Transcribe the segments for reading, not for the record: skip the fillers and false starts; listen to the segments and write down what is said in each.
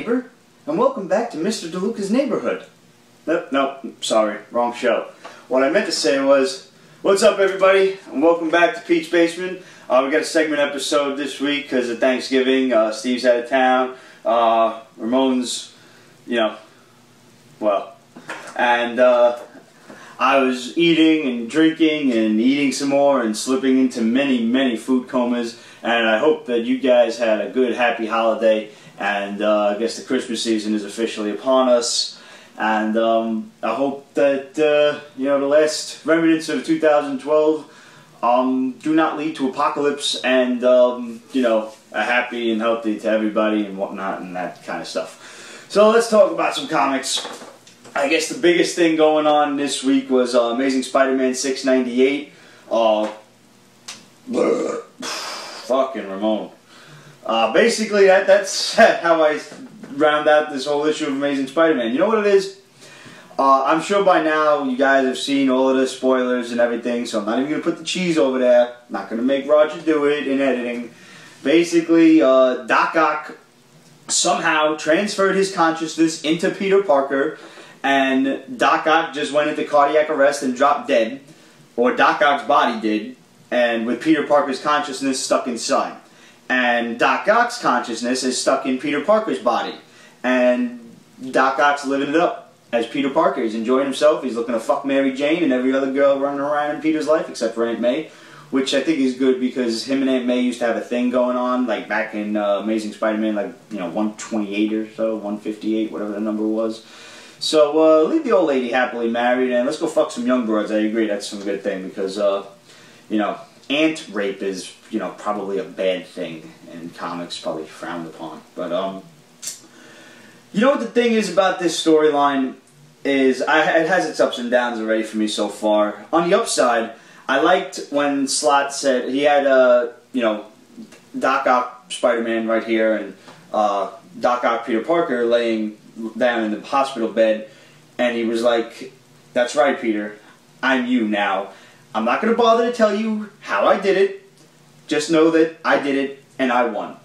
neighbor, and welcome back to Mr. DeLuca's neighborhood. No, sorry, wrong show. What I meant to say was, what's up everybody, and welcome back to Pete's Basement. We got a segment episode this week because of Thanksgiving. Steve's out of town. Ramon's, and I was eating and drinking and eating some more and slipping into many food comas, and I hope that you guys had a good, happy holiday, and I guess the Christmas season is officially upon us, and I hope that, the last remnants of 2012 do not lead to apocalypse and, a happy and healthy to everybody and whatnot and that kind of stuff. So let's talk about some comics. I guess the biggest thing going on this week was Amazing Spider-Man 698. Fucking Ramon. Basically, that's how I round out this whole issue of Amazing Spider-Man. You know what it is? I'm sure by now you guys have seen all of the spoilers and everything, so I'm not even going to put the cheese over there. I'm not going to make Roger do it in editing. Basically, Doc Ock somehow transferred his consciousness into Peter Parker, and Doc Ock just went into cardiac arrest and dropped dead, or Doc Ock's body did, and with Peter Parker's consciousness stuck inside. And Doc Ock's consciousness is stuck in Peter Parker's body, and Doc Ock's living it up as Peter Parker. He's enjoying himself. He's looking to fuck Mary Jane and every other girl running around in Peter's life, except for Aunt May, which I think is good because him and Aunt May used to have a thing going on, like back in Amazing Spider-Man, 128 or so, 158, whatever the number was. So leave the old lady happily married and let's go fuck some young broads. I agree, that's some good thing because, ant rape is, probably a bad thing in comics, probably frowned upon. But, you know what the thing is about this storyline is, it has its ups and downs already for me so far. On the upside, I liked when Slott said, he had, Doc Ock Spider-Man right here and Doc Ock Peter Parker laying down in the hospital bed, and he was like, that's right, Peter, I'm you now. I'm not going to bother to tell you how I did it, just know that I did it and I won.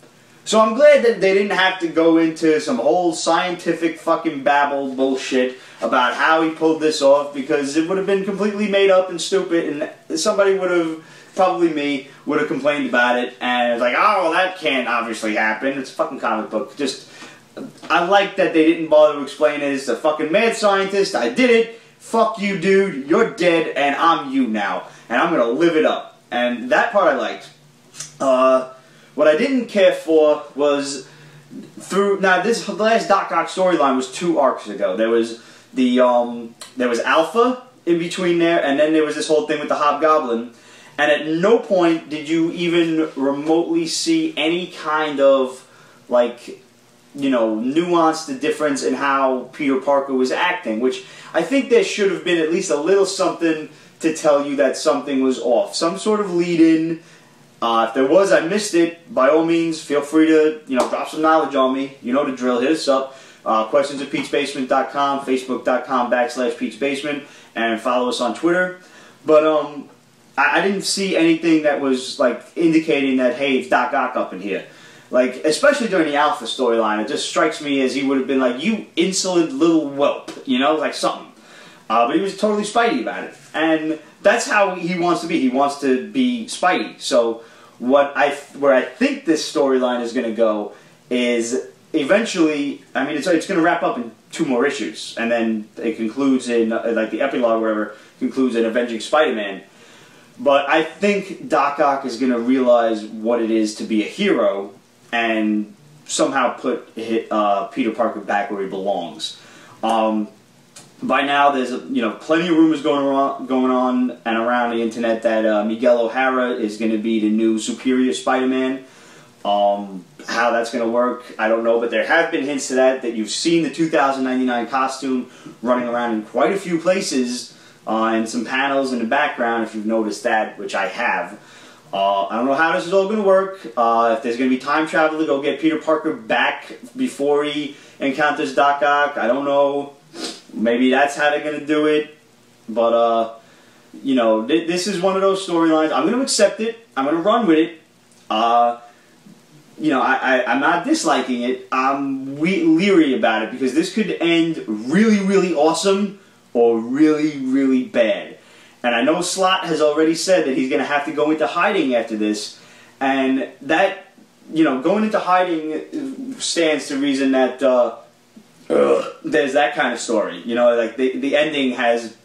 So I'm glad that they didn't have to go into some whole scientific fucking babble bullshit about how he pulled this off, because it would have been completely made up and stupid, and somebody would have, probably me, would have complained about it, and it's like, oh, well, that can't obviously happen. It's a fucking comic book. Just, I like that they didn't bother to explain it. It's a fucking mad scientist. I did it. Fuck you, dude. You're dead, and I'm you now. And I'm going to live it up. And that part I liked. What I didn't care for was the last Doc Ock storyline was 2 arcs ago. There was there was Alpha in between there, and then there was this whole thing with the Hobgoblin. And at no point did you even remotely see any kind of, nuance the difference in how Peter Parker was acting, which I think there should have been at least a little something to tell you that something was off. Some sort of lead-in. If there was, I missed it. By all means, feel free to, drop some knowledge on me. You know the drill. Hit us up. Questions at PetesBasement.com, Facebook.com/PetesBasement, and follow us on Twitter. But, I didn't see anything that was, indicating that, hey, it's Doc Ock up in here. Especially during the Alpha storyline, it just strikes me as he would have been like, you insolent little whelp, something. But he was totally Spidey about it. And that's how he wants to be. He wants to be Spidey. So where I think this storyline is going to go is eventually, it's going to wrap up in 2 more issues. And then it concludes in, the epilogue or whatever, concludes in Avenging Spider-Man. But I think Doc Ock is going to realize what it is to be a hero and somehow put Peter Parker back where he belongs. By now, there's plenty of rumors going on and around the internet that Miguel O'Hara is going to be the new Superior Spider-Man. How that's going to work, I don't know, but there have been hints to that you've seen the 2099 costume running around in quite a few places, and some panels in the background, if you've noticed that, which I have. I don't know how this is all going to work. If there's going to be time travel to go get Peter Parker back before he encounters Doc Ock, I don't know. Maybe that's how they're going to do it. But, this is one of those storylines. I'm going to accept it. I'm going to run with it. you know, I'm not disliking it. I'm leery about it because this could end really, really awesome or really, really bad. And I know Slott has already said that he's going to have to go into hiding after this. And that, you know, going into hiding stands to reason that there's that kind of story. You know, like the ending has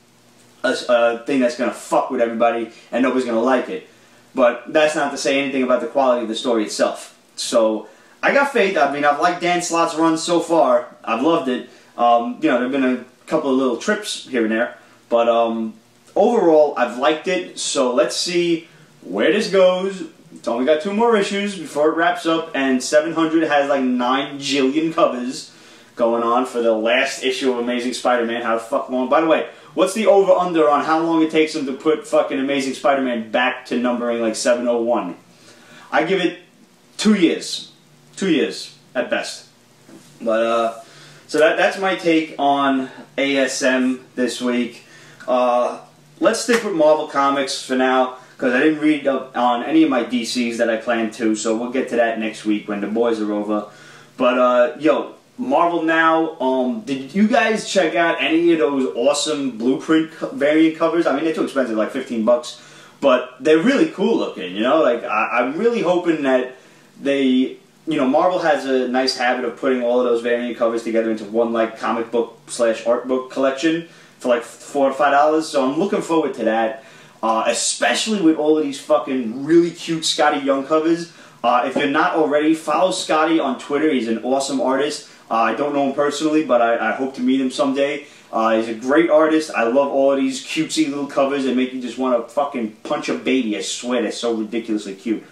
a thing that's going to fuck with everybody and nobody's going to like it. But that's not to say anything about the quality of the story itself. So, I got faith. I mean, I've liked Dan Slott's run so far. I've loved it. You know, there have been a couple of little trips here and there. But overall, I've liked it. So, let's see where this goes. It's only got 2 more issues before it wraps up. And 700 has like 9 jillion covers going on for the last issue of Amazing Spider-Man. How the fuck long? By the way, what's the over-under on how long it takes them to put fucking Amazing Spider-Man back to numbering like 701? I give it 2 years. 2 years, at best. But, so that's my take on ASM this week. Let's stick with Marvel Comics for now, because I didn't read up on any of my DCs that I planned to, so we'll get to that next week when the boys are over. But, yo, Marvel Now, did you guys check out any of those awesome Blueprint variant covers? I mean, they're too expensive, like $15, but they're really cool looking, you know? Like, I'm really hoping that they, you know, Marvel has a nice habit of putting all of those variant covers together into one, like, comic book / art book collection for, like, $4 or $5, so I'm looking forward to that, especially with all of these fucking really cute Scottie Young covers. If you're not already, follow Scottie on Twitter. He's an awesome artist. I don't know him personally, but I hope to meet him someday. He's a great artist. I love all of these cutesy little covers that make you just want to fucking punch a baby. I swear, they're so ridiculously cute.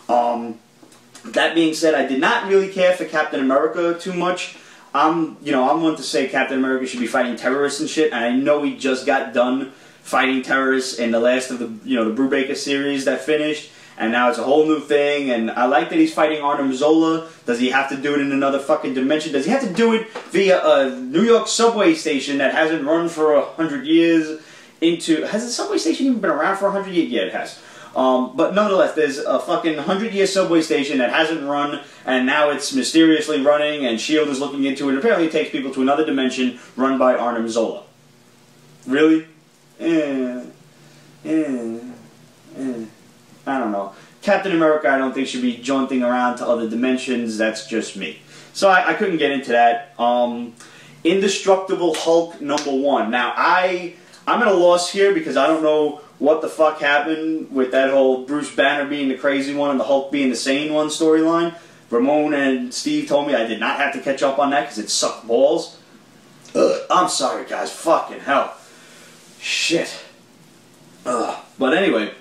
That being said, I did not really care for Captain America too much. I'm one to say Captain America should be fighting terrorists and shit, and I know he just got done fighting terrorists in the last of the, the Brubaker series that finished, and now it's a whole new thing, and I like that he's fighting Arnim Zola. Does he have to do it in another fucking dimension? Does he have to do it via a New York subway station that hasn't run for 100 years has the subway station even been around for 100 years? Yeah, it has. But nonetheless, there's a fucking 100-year subway station that hasn't run, and now it's mysteriously running, and S.H.I.E.L.D. is looking into it. Apparently it takes people to another dimension run by Arnim Zola. Really? I don't know. Captain America, I don't think should be jaunting around to other dimensions. That's just me. So I couldn't get into that. Indestructible Hulk #1. Now, I'm at a loss here because I don't know what the fuck happened with that whole Bruce Banner being the crazy one and the Hulk being the sane one storyline. Ramon and Steve told me I did not have to catch up on that because it sucked balls. I'm sorry, guys. Fucking hell. Shit. But anyway,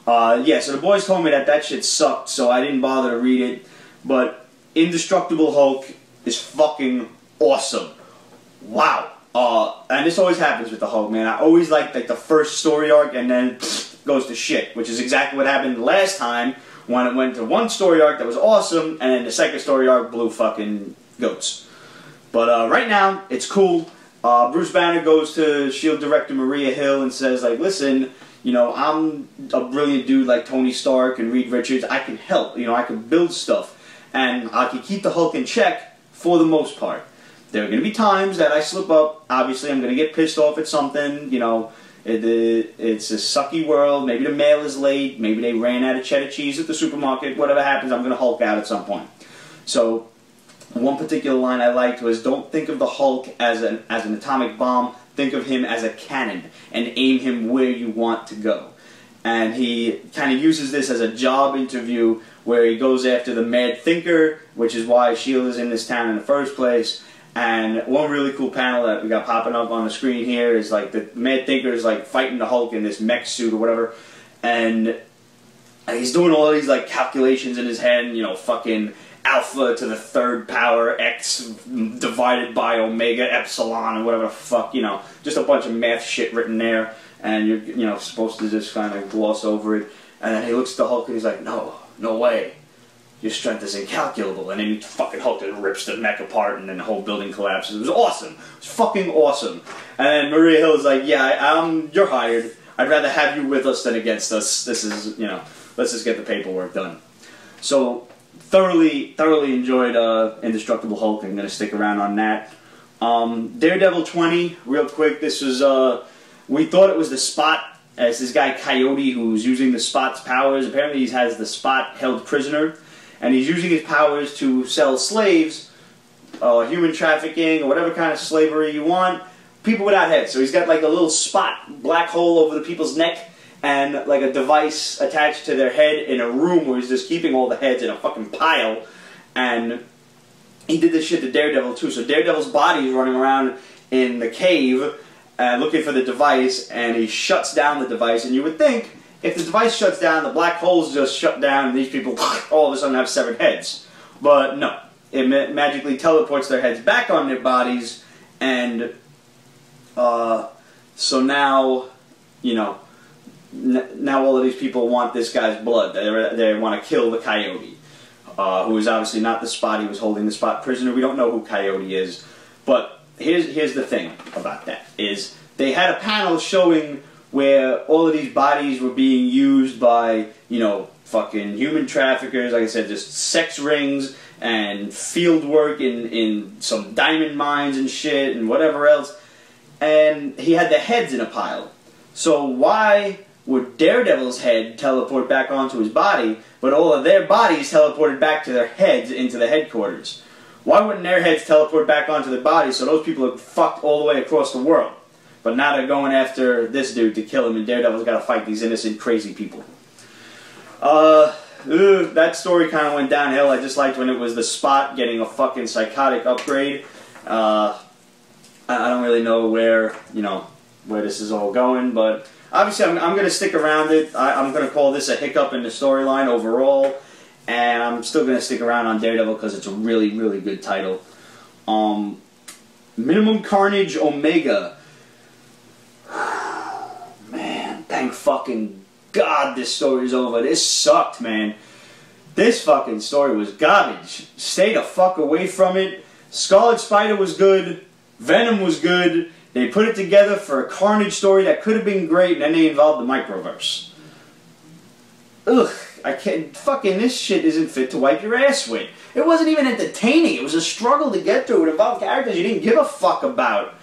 yeah, so the boys told me that shit sucked, so I didn't bother to read it. But Indestructible Hulk is fucking awesome. Wow. And this always happens with the Hulk, man. I always like the first story arc and then goes to shit, which is exactly what happened last time when it went to one story arc that was awesome and then the second story arc blew fucking goats. But right now, it's cool. Bruce Banner goes to S.H.I.E.L.D. director Maria Hill and says, like, listen, I'm a brilliant dude like Tony Stark and Reed Richards. I can help, I can build stuff. And I can keep the Hulk in check for the most part. There are going to be times that I slip up. Obviously, I'm going to get pissed off at something. It's a sucky world. Maybe the mail is late. Maybe they ran out of cheddar cheese at the supermarket. Whatever happens, I'm going to Hulk out at some point. So, one particular line I liked was, don't think of the Hulk as an atomic bomb. Think of him as a cannon and aim him where you want to go. And he kind of uses this as a job interview where he goes after the Mad Thinker, which is why S.H.I.E.L.D. is in this town in the first place. And one really cool panel that we got popping up on the screen here is like the Mad Thinker is like fighting the Hulk in this mech suit or whatever, and he's doing all these like calculations in his head, fucking alpha to the third power x divided by omega epsilon or whatever the fuck, just a bunch of math shit written there, and you're supposed to just kind of gloss over it, and then he looks at the Hulk and he's like, no way. Your strength is incalculable, and then he fucking Hulk and rips the mech apart, and then the whole building collapses. It was awesome. It was fucking awesome. And then Maria Hill is like, yeah, you're hired. I'd rather have you with us than against us. This is, let's just get the paperwork done. So, thoroughly enjoyed Indestructible Hulk. I'm going to stick around on that. Daredevil 20, real quick. This was, we thought it was the Spot, as this guy Coyote who's using the Spot's powers. Apparently he has the Spot held prisoner, and he's using his powers to sell slaves, human trafficking, or whatever kind of slavery you want, people without heads. So he's got like a little spot, black hole over the people's neck, and like a device attached to their head in a room where he's just keeping all the heads in a fucking pile. And he did this shit to Daredevil too. So Daredevil's body is running around in the cave looking for the device, and he shuts down the device. And you would think if the device shuts down, the black holes just shut down, and these people all of a sudden have severed heads. But no, it magically teleports their heads back on their bodies, and so now, you know, now all of these people want this guy's blood. They want to kill the Coyote, who is obviously not the Spot. He was holding the Spot prisoner. We don't know who Coyote is. But here's the thing about that, is they had a panel showing where all of these bodies were being used by, you know, fucking human traffickers, like I said, just sex rings and field work in some diamond mines and shit and whatever else. And he had the heads in a pile. So why would Daredevil's head teleport back onto his body, but all of their bodies teleported back to their heads into the headquarters? Why wouldn't their heads teleport back onto their bodies so those people are fucked all the way across the world? But now they're going after this dude to kill him, and Daredevil's got to fight these innocent, crazy people. That story kind of went downhill. I just liked when it was the Spot getting a fucking psychotic upgrade. I don't really know where, you know, where this is all going, but obviously I'm going to stick around it. I'm going to call this a hiccup in the storyline overall, and I'm still going to stick around on Daredevil because it's a really, really good title. Minimum Carnage Omega. Man, thank fucking God this story's over. This sucked, man. This fucking story was garbage. Stay the fuck away from it. Scarlet Spider was good. Venom was good. They put it together for a Carnage story that could have been great, and then they involved the microverse. Ugh, I can't, fucking, this shit isn't fit to wipe your ass with. It wasn't even entertaining. It was a struggle to get through. It involved characters you didn't give a fuck about.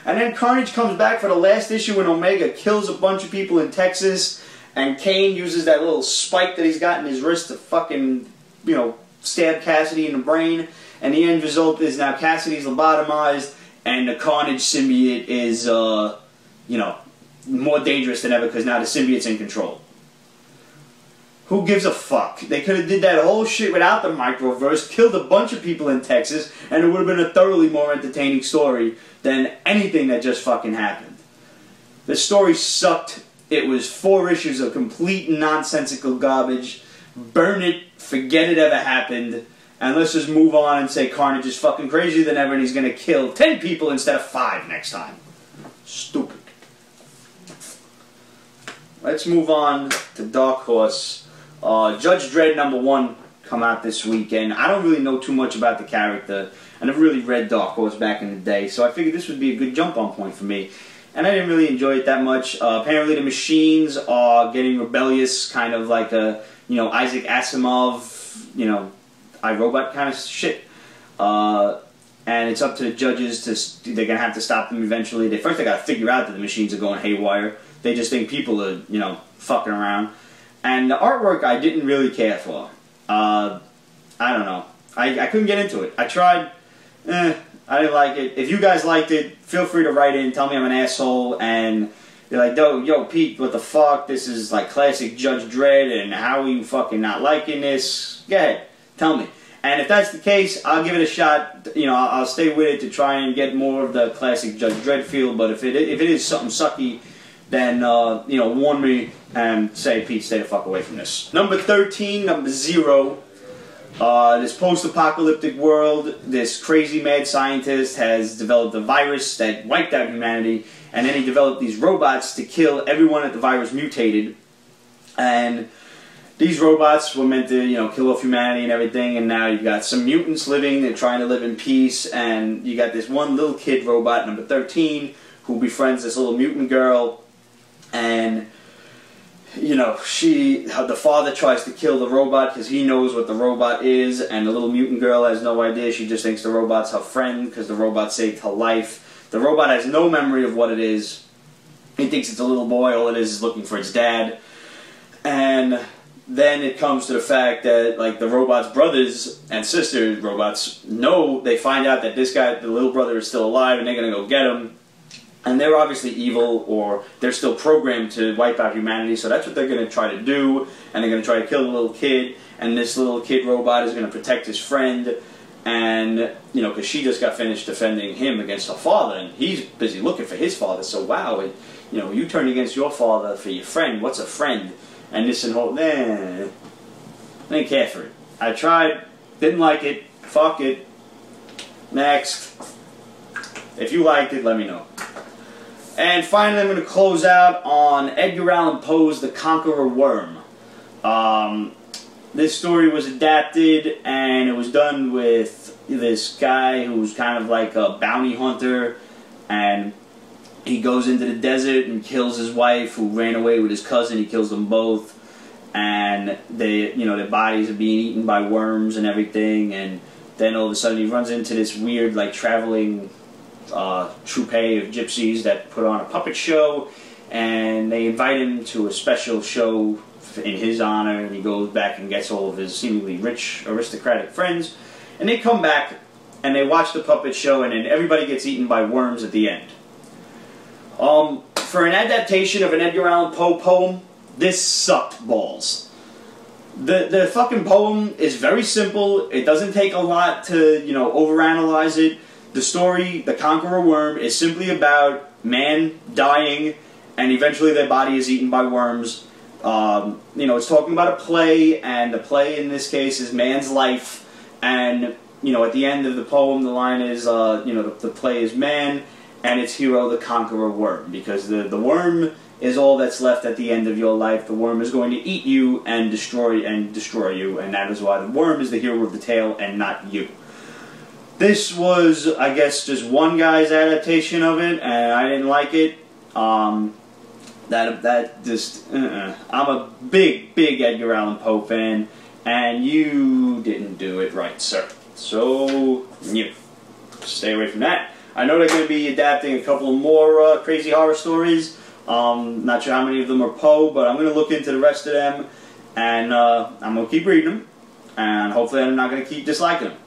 And then Carnage comes back for the last issue when Omega kills a bunch of people in Texas, and Kane uses that little spike that he's got in his wrist to fucking, you know, stab Cassidy in the brain. And the end result is now Cassidy's lobotomized, and the Carnage symbiote is, you know, more dangerous than ever because now the symbiote's in control. Who gives a fuck? They could have did that whole shit without the microverse, killed a bunch of people in Texas, and it would have been a thoroughly more entertaining story than anything that just fucking happened. The story sucked. It was 4 issues of complete nonsensical garbage. Burn it, forget it ever happened, and let's just move on and say Carnage is fucking crazier than ever and he's gonna kill 10 people instead of 5 next time. Stupid. Let's move on to Dark Horse. Judge Dredd #1 come out this weekend. I don't really know too much about the character. I never really read Dark Horse back in the day, so I figured this would be a good jump-on point for me. And I didn't really enjoy it that much. Apparently the machines are getting rebellious, kind of like a, you know, Isaac Asimov, you know, iRobot kind of shit. And it's up to the judges to, they're going to have to stop them eventually. They got to figure out that the machines are going haywire. They just think people are, you know, fucking around. And the artwork I didn't really care for. I don't know. I couldn't get into it. I tried. I didn't like it. If you guys liked it, feel free to write in, tell me I'm an asshole, and you're like, yo, Pete, what the fuck? This is like classic Judge Dredd, and how are you fucking not liking this? Go ahead, tell me. And if that's the case, I'll give it a shot. You know, I'll stay with it to try and get more of the classic Judge Dredd feel. But if it is something sucky, then you know, warn me and say, Pete, stay the fuck away from this. Number 13, number 0. This post-apocalyptic world, this crazy mad scientist has developed a virus that wiped out humanity, and then he developed these robots to kill everyone that the virus mutated. And these robots were meant to, you know, kill off humanity and everything, and now you've got some mutants living, they're trying to live in peace, and you got this one little kid robot, number 13, who befriends this little mutant girl, and you know, the father tries to kill the robot because he knows what the robot is, and the little mutant girl has no idea. She just thinks the robot's her friend because the robot saved her life. The robot has no memory of what it is. He thinks it's a little boy. All it is looking for its dad. And then it comes to the fact that, like, the robot's brothers and sisters, robots, know, they find out that this guy, the little brother, is still alive, and they're going to go get him. And they're obviously evil, or they're still programmed to wipe out humanity, so that's what they're going to try to do, and they're going to try to kill the little kid, and this little kid robot is going to protect his friend, and, you know, because she just got finished defending him against her father, and he's busy looking for his father, so wow, you know, you turn against your father for your friend, what's a friend? And this and whole, I didn't care for it. I tried, didn't like it, fuck it, next. If you liked it, let me know. And finally, I'm going to close out on Edgar Allan Poe's The Conqueror Worm. This story was adapted, and it was done with this guy who's kind of like a bounty hunter, and he goes into the desert and kills his wife who ran away with his cousin. He kills them both, and they, you know, their bodies are being eaten by worms and everything, and then all of a sudden he runs into this weird, like, traveling troupe of gypsies that put on a puppet show, and they invite him to a special show in his honor, and he goes back and gets all of his seemingly rich aristocratic friends, and they come back and they watch the puppet show, and then everybody gets eaten by worms at the end. For an adaptation of an Edgar Allan Poe poem, this sucked balls. The fucking poem is very simple. It doesn't take a lot to, you know, overanalyze it. The story, The Conqueror Worm, is simply about man dying, and eventually their body is eaten by worms. You know, it's talking about a play, and the play in this case is man's life, and, you know, at the end of the poem, the line is, you know, the play is man, and its hero, the Conqueror Worm, because the worm is all that's left at the end of your life. The worm is going to eat you and destroy you, and that is why the worm is the hero of the tale and not you. This was, I guess, just one guy's adaptation of it, and I didn't like it. I'm a big Edgar Allan Poe fan, and you didn't do it right, sir. So, stay away from that. I know they're going to be adapting a couple of more crazy horror stories. Not sure how many of them are Poe, but I'm going to look into the rest of them, and I'm going to keep reading them, and hopefully I'm not going to keep disliking them.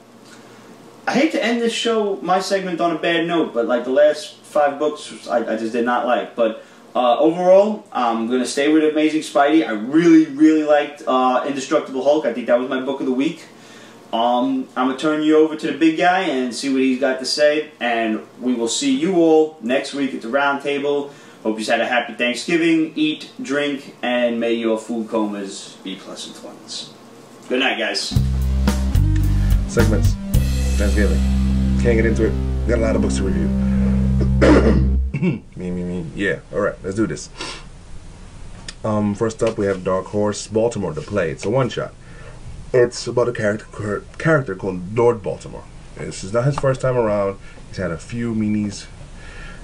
I hate to end this show, my segment, on a bad note, but like the last 5 books I just did not like. But overall, I'm going to stay with Amazing Spidey. I really liked Indestructible Hulk. I think that was my book of the week. I'm going to turn you over to the big guy and see what he's got to say. And we will see you all next week at the round table. Hope you had a happy Thanksgiving. Eat, drink, and may your food comas be pleasant ones. Good night, guys. Segments. Thanksgiving. Can't get into it. Got a lot of books to review. me. Yeah, alright, let's do this. First up, we have Dark Horse Baltimore to play. It's a one-shot. It's about a character called Lord Baltimore. This is not his first time around. He's had a few minis,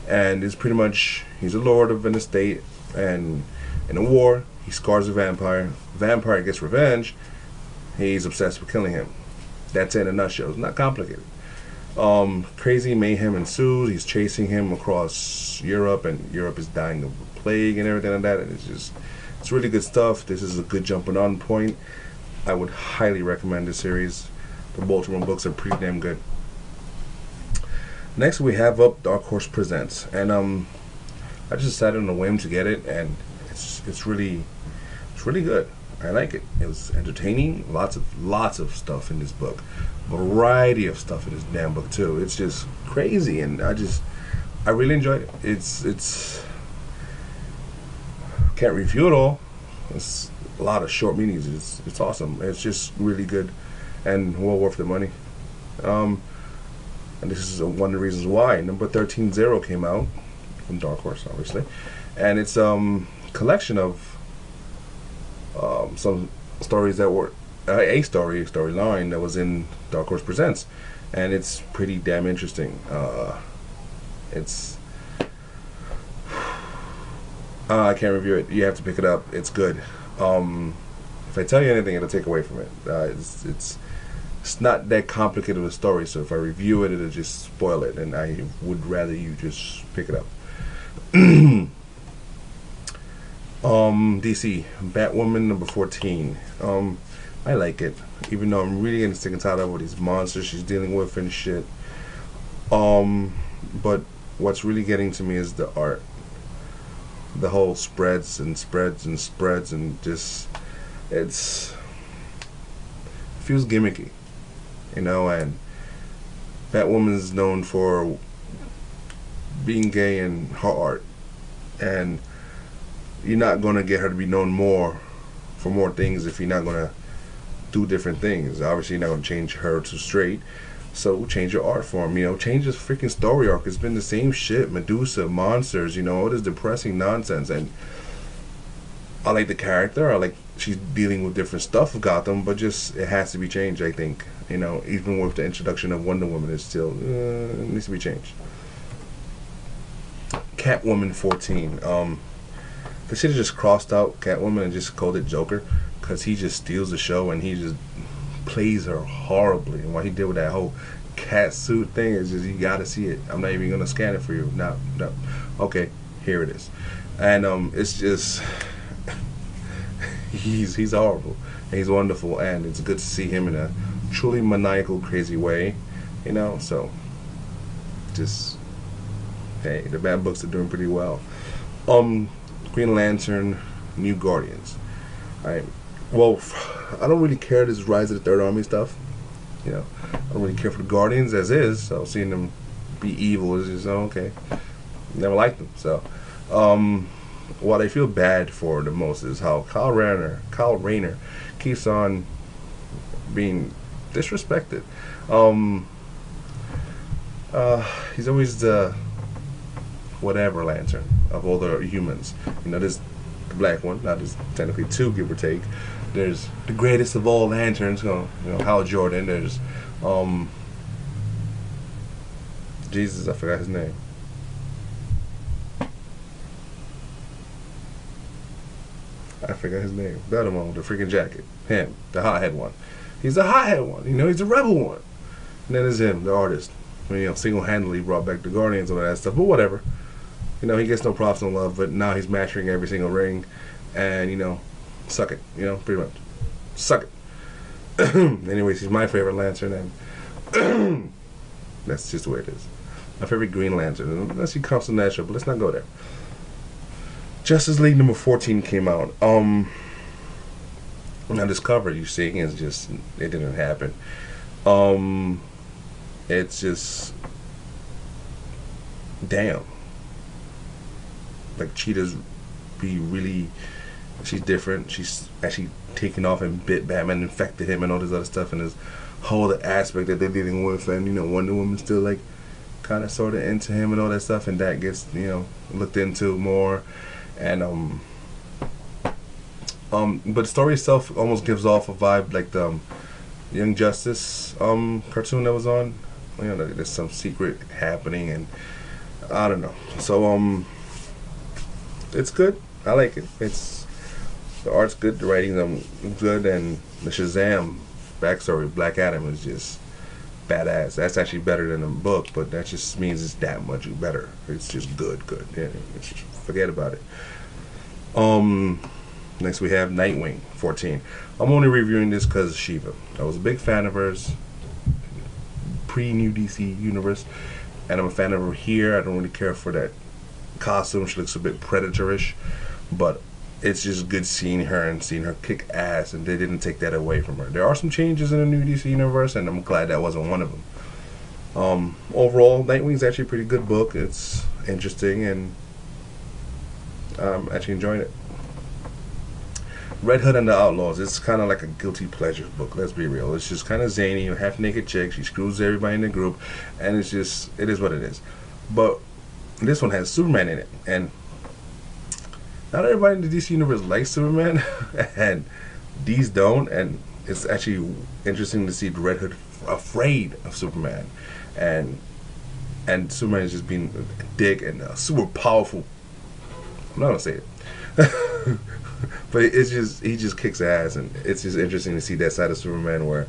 and it's pretty much, he's a lord of an estate, and in a war, he scars a vampire. Vampire gets revenge. He's obsessed with killing him. That's it in a nutshell. It's not complicated. Crazy mayhem ensues. He's chasing him across Europe, and Europe is dying of the plague and everything like that. And it's really good stuff. This is a good jumping on point. I would highly recommend this series. The Baltimore books are pretty damn good. Next we have up Dark Horse Presents, and I just decided on a whim to get it, and it's really good. I like it. It was entertaining. Lots of stuff in this book. Variety of stuff in this damn book too. It's just crazy, and I really enjoyed it. It's can't review it all. It's a lot of short minis. It's awesome. It's just really good and well worth the money. And this is one of the reasons why. Number 13-0 came out from Dark Horse, obviously, and it's collection of some stories that were a storyline that was in Dark Horse Presents, and it's pretty damn interesting. It's I can't review it. You have to pick it up. It's good. If I tell you anything, it'll take away from it. It's not that complicated of a story, so if I review it, it'll just spoil it, and I would rather you just pick it up. DC Batwoman number 14. I like it, even though I'm really getting sick and tired of all these monsters she's dealing with and shit. But what's really getting to me is the art. The whole spreads and spreads and spreads, and just feels gimmicky, you know. And Batwoman is known for being gay in her art, and you're not gonna get her to be known more for more things if you're not gonna do different things. Obviously, you're not gonna change her to straight, so change your art form. You know, change this freaking story arc. It's been the same shit. Medusa, monsters, you know, all this depressing nonsense. And I like the character. I like she's dealing with different stuff of Gotham, but just it has to be changed. I think, you know, even with the introduction of Wonder Woman, it's still it needs to be changed. Catwoman 14. They should have just crossed out Catwoman and just called it Joker, because he just steals the show and he just plays her horribly. And what he did with that whole cat suit thing is just, you gotta see it. I'm not even gonna scan it for you. No. Okay, here it is. And it's just he's horrible. And he's wonderful, and it's good to see him in a truly maniacal, crazy way. You know, so just hey, the bad books are doing pretty well. Green Lantern, New Guardians. Alright. Well, I don't really care this Rise of the Third Army stuff. You know, I don't really care for the Guardians as is. So seeing them be evil is just okay. Never liked them. So, what I feel bad for the most is how Kyle Rayner keeps on being disrespected. He's always the whatever Lantern of all the humans. You know, there's the black one. Now there's technically two, give or take. There's the greatest of all lanterns, you know, Hal Jordan. There's, Jesus, I forgot his name. Baltimore with the freaking jacket. Him, the hothead one. He's the hothead one. You know, he's the rebel one. And then there's him, the artist. I mean, you know, single-handedly brought back the Guardians and all that stuff. But whatever. You know, he gets no props, no love. But now he's mastering every single ring, and you know. Suck it, you know, pretty much. Suck it. Anyways, he's my favorite Lantern, and that's just the way it is. My favorite Green Lantern, unless he comes to natural, but let's not go there. Justice League number 14 came out. Now this cover you see is just, it didn't happen. It's just, damn. Like, Cheetah's be really, she's different. She's actually taken off and bit Batman, infected him, and all this other stuff, and this whole aspect that they're dealing with, and you know, Wonder Woman's still like kind of sort of into him and all that stuff, and that gets, you know, looked into more, and but the story itself almost gives off a vibe like the Young Justice cartoon that was on. You know, there's some secret happening, and I don't know. So it's good. I like it. It's, the art's good, the writing's good, and the Shazam backstory, Black Adam, is just badass. That's actually better than the book, but that just means it's that much better. It's just good. Yeah, just forget about it. Next we have Nightwing 14. I'm only reviewing this because of Shiva. I was a big fan of hers pre-New DC Universe, and I'm a fan of her here. I don't really care for that costume. She looks a bit predatorish, but it's just good seeing her and seeing her kick ass, and they didn't take that away from her. There are some changes in the New DC Universe, and I'm glad that wasn't one of them. Overall, Nightwing's actually a pretty good book. It's interesting, and I'm actually enjoying it. Red Hood and the Outlaws. It's kind of like a guilty pleasure book. Let's be real. It's just kind of zany. A half-naked chick. She screws everybody in the group, and it's just, it is what it is. But this one has Superman in it, and not everybody in the DC Universe likes Superman, and these don't, and it's actually interesting to see the Red Hood afraid of Superman, and Superman is just being a dick and super powerful. I'm not gonna say it. But it's just, he just kicks ass, and it's just interesting to see that side of Superman where,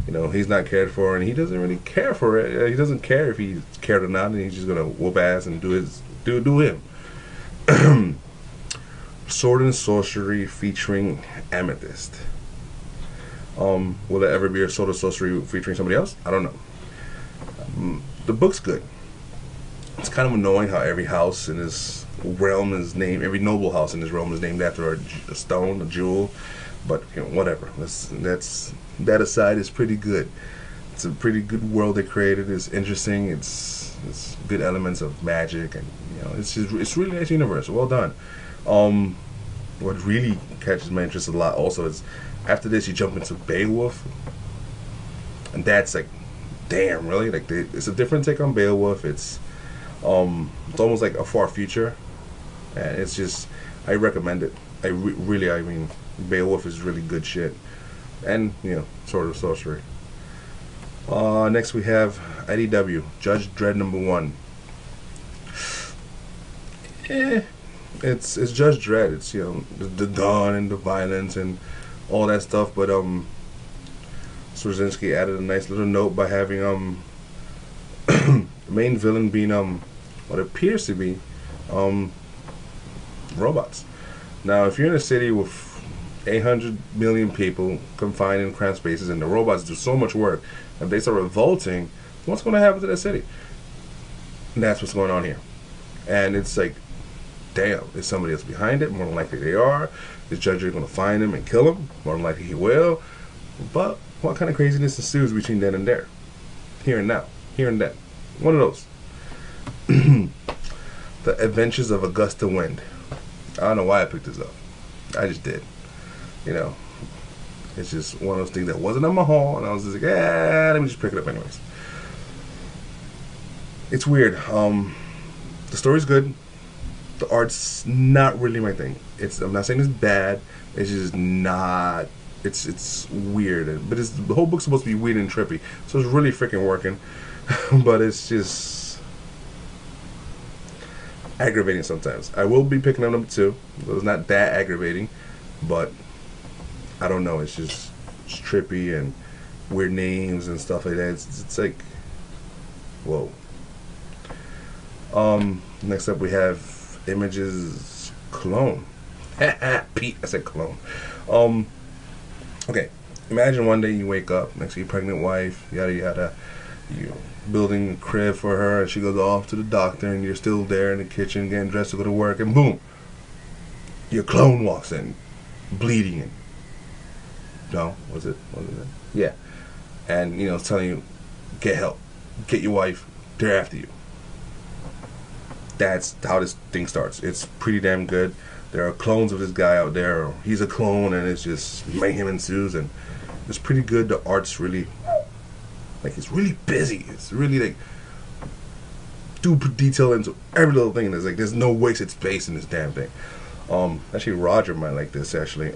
you know, he's not cared for, and he doesn't really care for it. He doesn't care if he's cared or not, and he's just gonna whoop ass and do him. Sword and Sorcery featuring Amethyst. Will it ever be a Sword and Sorcery featuring somebody else? I don't know. The book's good. It's kind of annoying how every house in his realm is named, every noble house in his realm is named after a stone, a jewel. But, you know, whatever. That aside, is pretty good. It's a pretty good world they created. It's interesting. It's good elements of magic, and, you know, it's really nice universe. Well done. What really catches my interest a lot also is after this you jump into Beowulf, and that's like, damn, really? Like, it's a different take on Beowulf. It's almost like a far future, and it's just, I recommend it. I mean, Beowulf is really good shit, and, you know, Sword of Sorcery. Next we have IDW Judge Dredd #1. It's Judge Dredd. It's, you know, the gun and the violence and all that stuff, but Straczynski added a nice little note by having the main villain being what appears to be robots. Now, if you're in a city with 800 million people confined in cramped spaces, and the robots do so much work, if they start revolting, what's going to happen to that city? And that's what's going on here. And it's like, damn, is somebody else behind it? More than likely they are. Is Judge going to find him and kill him? More than likely he will. But what kind of craziness ensues between then and there? Here and now. Here and then. One of those. The Adventures of Augusta Wind. I don't know why I picked this up. I just did. You know, it's just one of those things that wasn't on my haul, and I was just like, let me just pick it up anyways. It's weird. The story's good. The art's not really my thing. I'm not saying it's bad. It's just not. It's weird. But the whole book's supposed to be weird and trippy, so it's really freaking working. But it's just aggravating sometimes. I will be picking up #2. It's not that aggravating, but I don't know. It's just trippy and weird names and stuff like that. It's like, whoa. Next up we have Image's Clone. Pete, I said clone. Okay. Imagine one day you wake up next to your pregnant wife, yada yada. You building a crib for her, and she goes off to the doctor, and you're still there in the kitchen getting dressed to go to work, and boom, your clone walks in, bleeding, and no, was it? Yeah, and, you know, it's telling you, get help, get your wife, they're after you. That's how this thing starts. It's pretty damn good. There are clones of this guy out there, or he's a clone, and it's just mayhem ensues, and it's pretty good. The art's really, like, it's really busy. It's really, like, do detail into every little thing. There's, like, there's no wasted space in this damn thing. Actually, Roger might like this, actually.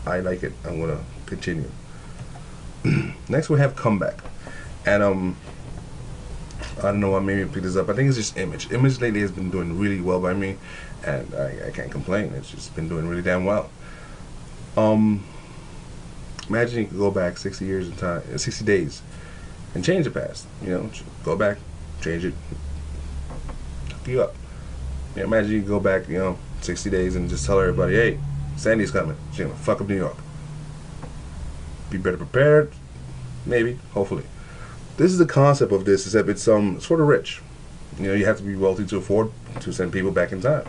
I like it. I'm gonna continue. Next we have Comeback, and I don't know what made me pick this up. I think it's just Image. Image lately has been doing really well by me, and I can't complain. It's just been doing really damn well. Imagine you could go back 60 years in time, 60 days, and change the past. You know, go back, change it, hook you up. You know, imagine you could go back, you know, 60 days and just tell everybody, hey, Sandy's coming. She's gonna fuck up New York. Be better prepared, maybe, hopefully. This is the concept of this, except it's sort of rich. You know, you have to be wealthy to afford to send people back in time,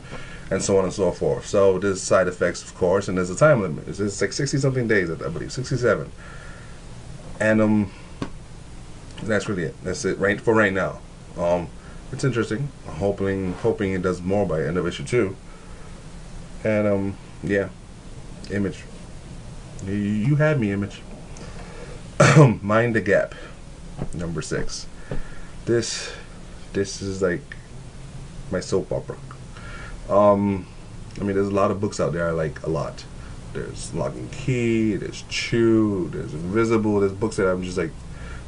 and so on and so forth. So there's side effects, of course, and there's a time limit. It's like 60-something days, I believe, 67. And that's really it. That's it right for right now. It's interesting. I'm hoping it does more by end of issue 2. And yeah, Image. You had me, Image. Mind the Gap, #6. This is like my soap opera. I mean, there's a lot of books out there I like a lot. There's Lock and Key, there's Chew, there's Invisible. There's books that I'm just like,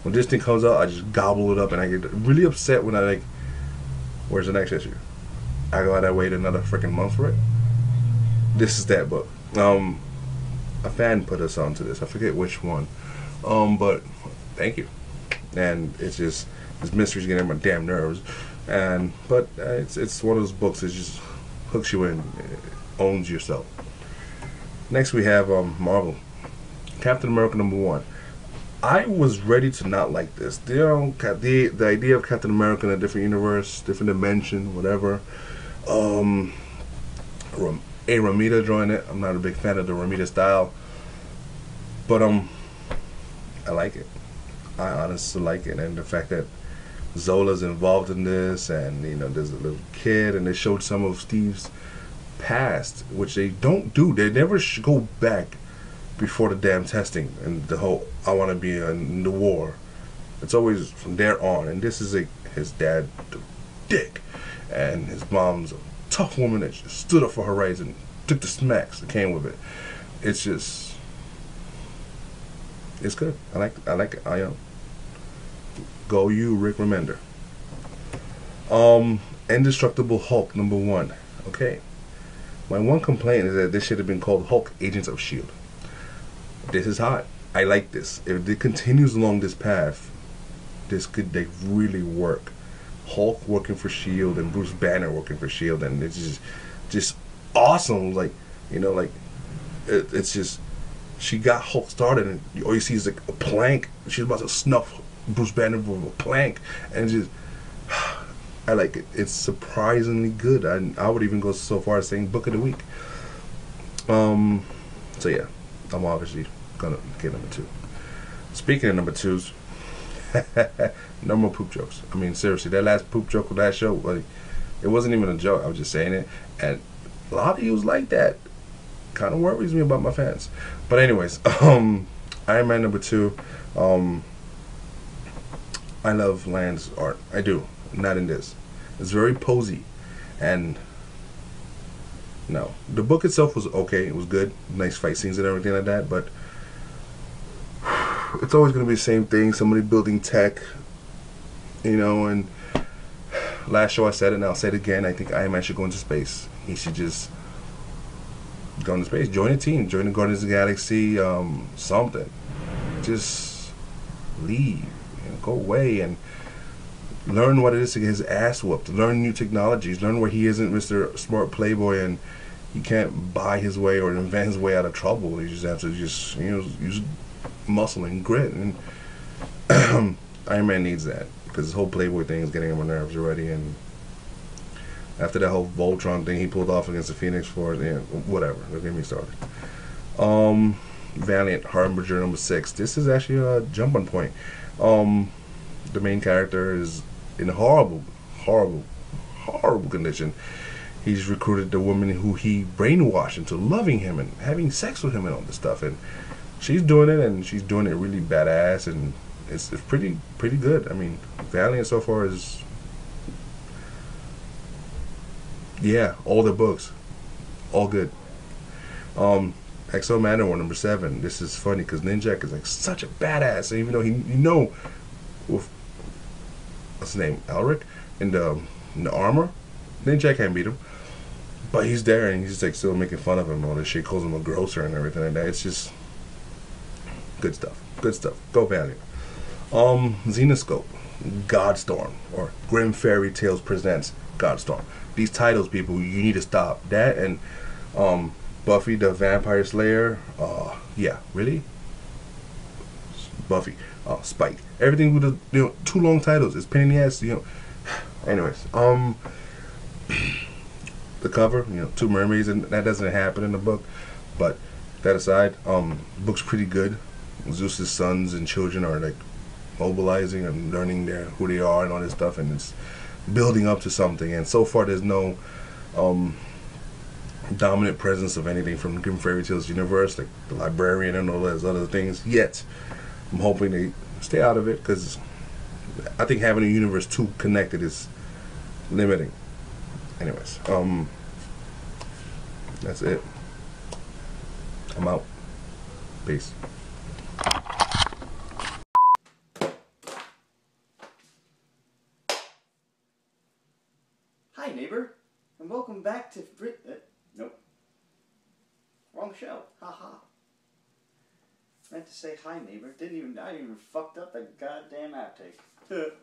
when this thing comes out, I just gobble it up, and I get really upset when I like, where's the next issue? I gotta wait another freaking month for it. this is that book. A fan put us onto this. I forget which one. But thank you. And it's just this mystery's getting on my damn nerves. But it's one of those books that just hooks you in, owns yourself. Next we have Marvel, Captain America #1. I was ready to not like this. The idea of Captain America in a different universe, different dimension, whatever. A Ramita drawing it. I'm not a big fan of the Ramita style, but I like it. I honestly like it, and the fact that Zola's involved in this, and you know, there's a little kid, and they showed some of Steve's past, which they don't do. They never go back before the damn testing and the whole I want to be in the war. It's always from there on, and this is his dad, the dick, and his mom's a tough woman that just stood up for her rights and took the smacks that came with it. It's just, it's good. I like it. I go you, Rick Remender. Indestructible Hulk #1. Okay. My one complaint is that this should have been called Hulk Agents of S.H.I.E.L.D. This is hot. I like this. If it continues along this path, this could really work. Hulk working for S.H.I.E.L.D. and Bruce Banner working for S.H.I.E.L.D. and it's just awesome. Like, you know, like it's just, she got Hulk started and all you see is like a plank. She's about to snuff Bruce Banner with a plank, and just I like it. It's surprisingly good. I would even go so far as saying book of the week. So yeah, I'm obviously gonna get #2. Speaking of #2s, no more poop jokes. I mean, seriously, that last poop joke with that show, like, it wasn't even a joke. I was just saying it, and a lot of you was like that. Kind of worries me about my fans. But anyways, Iron Man #2. I love Land's art. I do. Not in this. It's very posy, and no, the book itself was okay. It was good, nice fight scenes and everything like that. But it's always going to be the same thing. Somebody building tech, you know. And last show I said it, and I'll say it again. I think Iron Man should go into space. He should just go into space, join a team, join the Guardians of the Galaxy, something. Just leave, you know, go away and learn what it is to get his ass whooped. Learn new technologies. Learn where he isn't Mr. Smart Playboy and he can't buy his way or invent his way out of trouble. He just has to use muscle and grit. And Iron Man needs that because his whole Playboy thing is getting on my nerves already. And after that whole Voltron thing he pulled off against the Phoenix Force, yeah, whatever. Don't get me started. Valiant Harbinger #6. This is actually a jump-on point. The main character is in a horrible condition. He's recruited the woman who he brainwashed into loving him and having sex with him and all this stuff, and she's doing it, and she's doing it really badass, and it's pretty good. I mean, Valiant so far is, yeah, all the books, all good. XO Manowar #7. This is funny because Ninjak is like such a badass, and even though you with what's his name, Elric, in the armor, Ninjak can't beat him, but he's there and he's like still making fun of him. All this shit, calls him a grocer and everything like that. It's just good stuff. Good stuff. Go Valiant. Xenoscope, Godstorm, or Grim Fairy Tales presents Godstorm. These titles, people, you need to stop that. And Buffy the Vampire Slayer. Yeah, really? Buffy. Spike. Everything with the too long titles. It's pain in the ass. Anyways, the cover. Two mermaids, and that doesn't happen in the book. But that aside, the book's pretty good. Zeus's sons and children are like mobilizing and learning who they are and all this stuff, and it's building up to something. And so far, there's no dominant presence of anything from Grim Fairy Tales universe, like the librarian and all those other things yet. I'm hoping they stay out of it because I think having a universe too connected is limiting. Anyways, that's it. I'm out. Peace. Hi, neighbor, and welcome back to nope. Wrong show. Haha. Meant to say hi, neighbor. I didn't even fucked up that goddamn outtake.